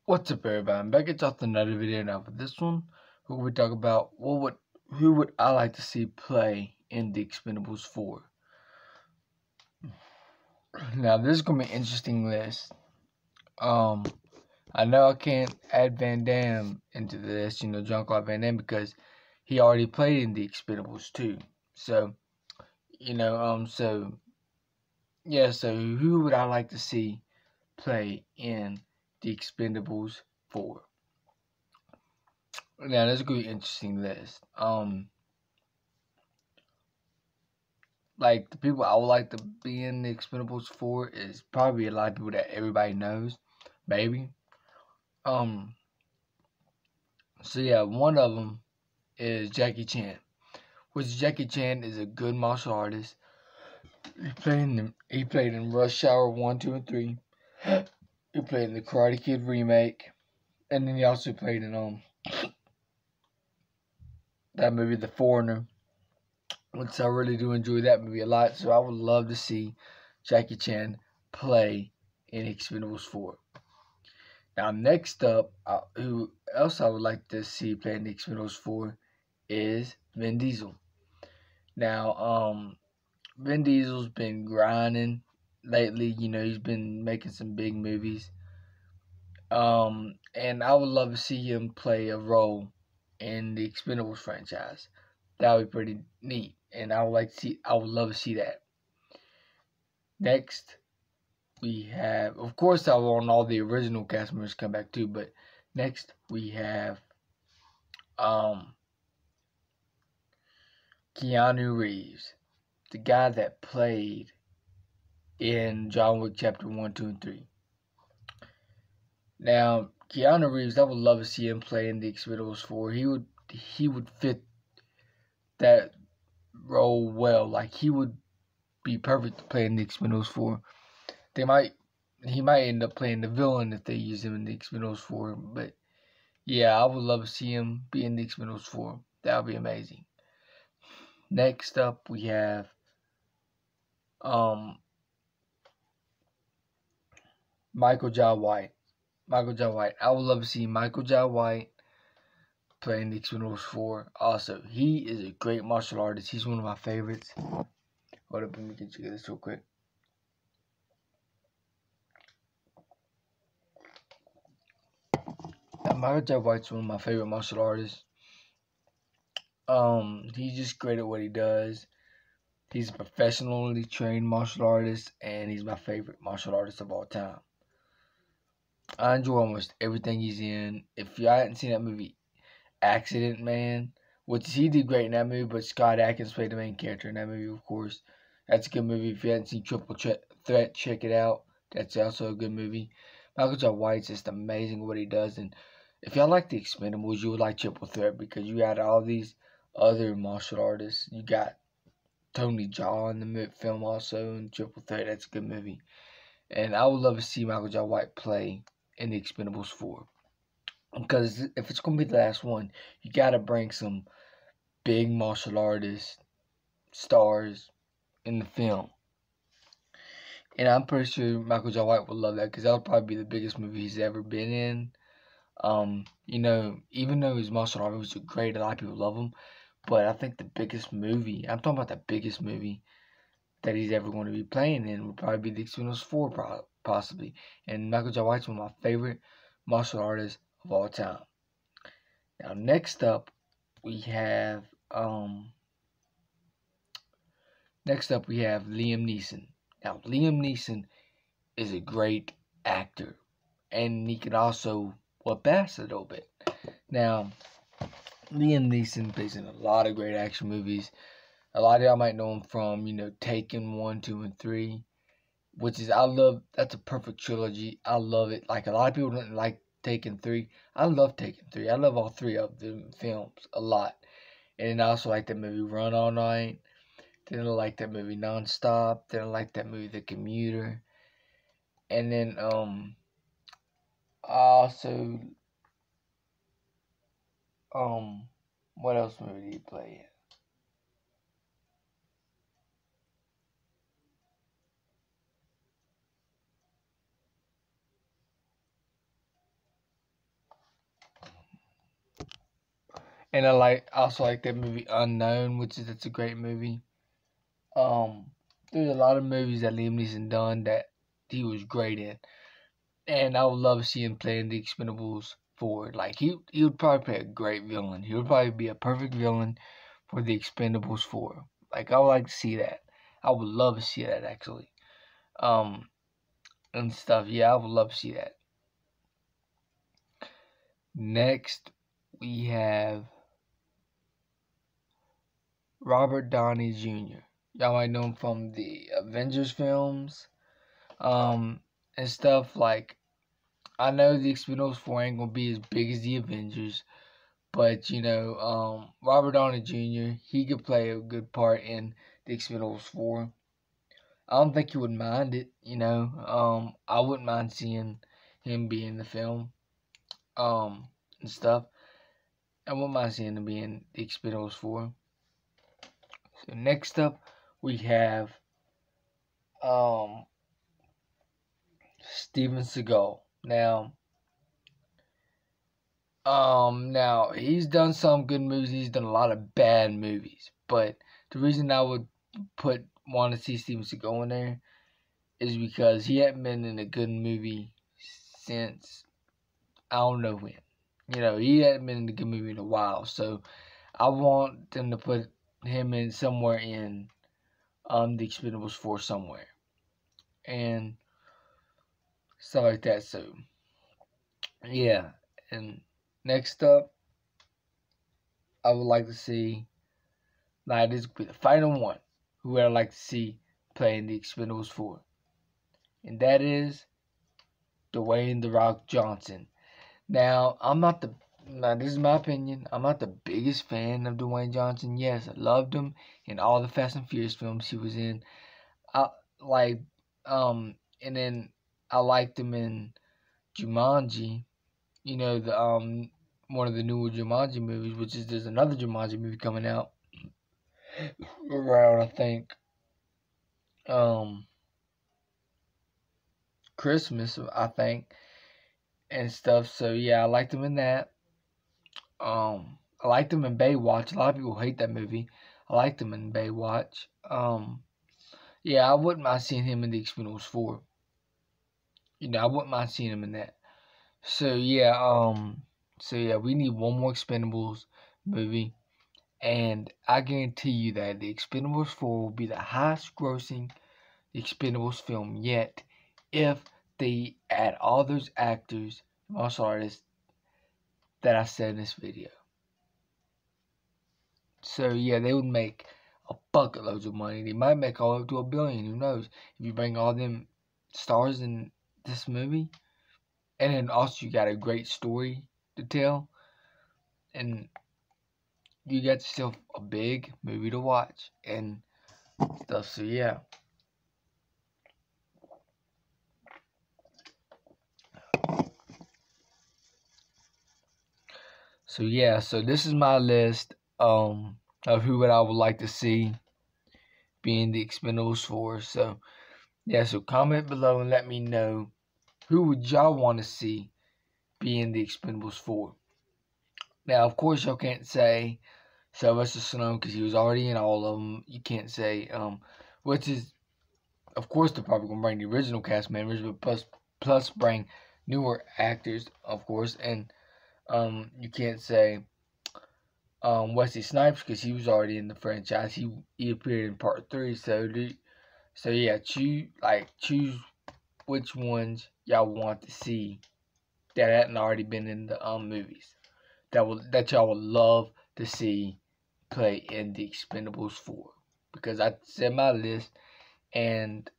What's up, everybody? I'm back at y'all with another video. Now for this one, we're going to talk about who would I like to see play in the Expendables 4. Now this is going to be an interesting list. I know I can't add Van Damme into this, Jean-Claude Van Damme, because he already played in the Expendables 2. So, so who would I like to see play in the Expendables 4? Now this is going to be an interesting list. Like, the people I would like to be in the Expendables 4 is probably a lot of people that everybody knows, maybe. So yeah, one of them is Jackie Chan, which Jackie Chan is a good martial artist. He played in Rush Hour 1, 2, and 3. He played in the Karate Kid remake, and then he also played in that movie, The Foreigner, which I really do enjoy that movie a lot. So I would love to see Jackie Chan play in Expendables 4. Now, next up, who else I would like to see play in the Expendables 4 is Vin Diesel. Now, Vin Diesel's been grinding lately. He's been making some big movies. And I would love to see him play a role in the Expendables franchise. That would be pretty neat, and I would love to see that. Next, we have, of course, I want all the original cast members to come back too, but next we have Keanu Reeves, the guy that played in John Wick Chapter 1, 2, and 3. Now, Keanu Reeves, I would love to see him play in the Expendables 4. He would fit that role well. Like, he would be perfect to play in the Expendables 4. He might end up playing the villain if they use him in the Expendables 4, but yeah, I would love to see him be in the Expendables 4. That would be amazing. Next up, we have Michael Jai White. Michael Jai White. I would love to see Michael Jai White playing the Expendables 4. Also, he is a great martial artist. He's one of my favorites. Hold up, let me get you this real quick. Michael Jai White's one of my favorite martial artists. He's just great at what he does. He's a professionally trained martial artist, and he's my favorite martial artist of all time. I enjoy almost everything he's in. If you hadn't seen that movie, Accident Man, which he did great in that movie, but Scott Adkins played the main character in that movie, of course. That's a good movie. If you hadn't seen Triple Threat, check it out. That's also a good movie. Michael Jai White's just amazing what he does, and if y'all like the Expendables, you would like Triple Threat because you got all these other martial artists. You got Tony Jaa in the film also, and Triple Threat. That's a good movie. And I would love to see Michael Jai White play in the Expendables 4. Because if it's going to be the last one, you got to bring some big martial artist stars in the film. And I'm pretty sure Michael Jai White would love that because that would probably be the biggest movie he's ever been in. Even though his martial art movies are great, a lot of people love them. But I think the biggest movie, I'm talking about the biggest movie that he's ever going to be playing in would probably be the Expendables 4, possibly. And Michael Jai White's one of my favorite martial artists of all time. Now, next up, we have Liam Neeson. Now, Liam Neeson is a great actor, and he can also whip ass a little bit. Now, Liam Neeson plays in a lot of great action movies. A lot of y'all might know him from, Taken 1, 2, and 3, which is, that's a perfect trilogy. I love it. Like, a lot of people don't like Taken 3. I love Taken 3. I love all three of the films a lot. And I also like that movie Run All Night. Then I like that movie Nonstop. Then I like that movie The Commuter. And then I also what else movie did he play in? And also like that movie Unknown, that's a great movie. There's a lot of movies that Liam Neeson done that he was great in, and I would love to see him playing the Expendables 4. Like he would probably play a great villain. He would probably be a perfect villain for the Expendables 4. Like I would like to see that. I would love to see that actually. Um and stuff. Yeah, I would love to see that. Next we have Robert Downey Jr. Y'all might know him from the Avengers films. And stuff like I know the Expendables 4 ain't gonna be as big as the Avengers, but Robert Downey Jr. he could play a good part in the Expendables 4. I don't think he would mind it, I wouldn't mind seeing him be in the film, and stuff. I wouldn't mind seeing him be in the Expendables 4. So next up, we have Steven Seagal. Now he's done some good movies. He's done a lot of bad movies, but the reason I would want to see Steven Seagal in there is because he hadn't been in a good movie since I don't know when. He hadn't been in a good movie in a while, so I want them to put him in somewhere in the Expendables 4 somewhere and stuff like that. So yeah, and next up, I would like to see. Now this will be the final one. Who would I like to see playing the Expendables 4? And that is Dwayne "The Rock" Johnson. Now this is my opinion. I'm not the biggest fan of Dwayne Johnson. Yes, I loved him in all the Fast and Furious films he was in. I like and then I liked him in Jumanji. The one of the newer Jumanji movies, which is there's another Jumanji movie coming out around I think Christmas, I think, and stuff. So yeah, I liked him in that. I liked him in Baywatch. A lot of people hate that movie. I liked him in Baywatch. Yeah, I wouldn't mind seeing him in the Expendables 4. I wouldn't mind seeing him in that. So yeah, we need one more Expendables movie, and I guarantee you that the Expendables 4 will be the highest grossing Expendables film yet if they add all those actors, martial artists that I said in this video. So yeah, they would make a bucket loads of money. They might make all up to $1 billion. Who knows? If you bring all them stars in this movie, and then also you got a great story to tell, and you got yourself a big movie to watch and stuff. So yeah. So this is my list of who I would like to see being the Expendables 4. So yeah, so comment below and let me know who would y'all want to see being the Expendables 4. Now, of course, y'all can't say Sylvester Stallone because he was already in all of them. You can't say which is, of course, they're probably gonna bring the original cast members, but plus bring newer actors, of course, and you can't say Wesley Snipes because he was already in the franchise. He appeared in part 3. So yeah, choose which ones y'all want to see that hadn't already been in the movies that y'all would love to see play in the Expendables 4, because I said my list and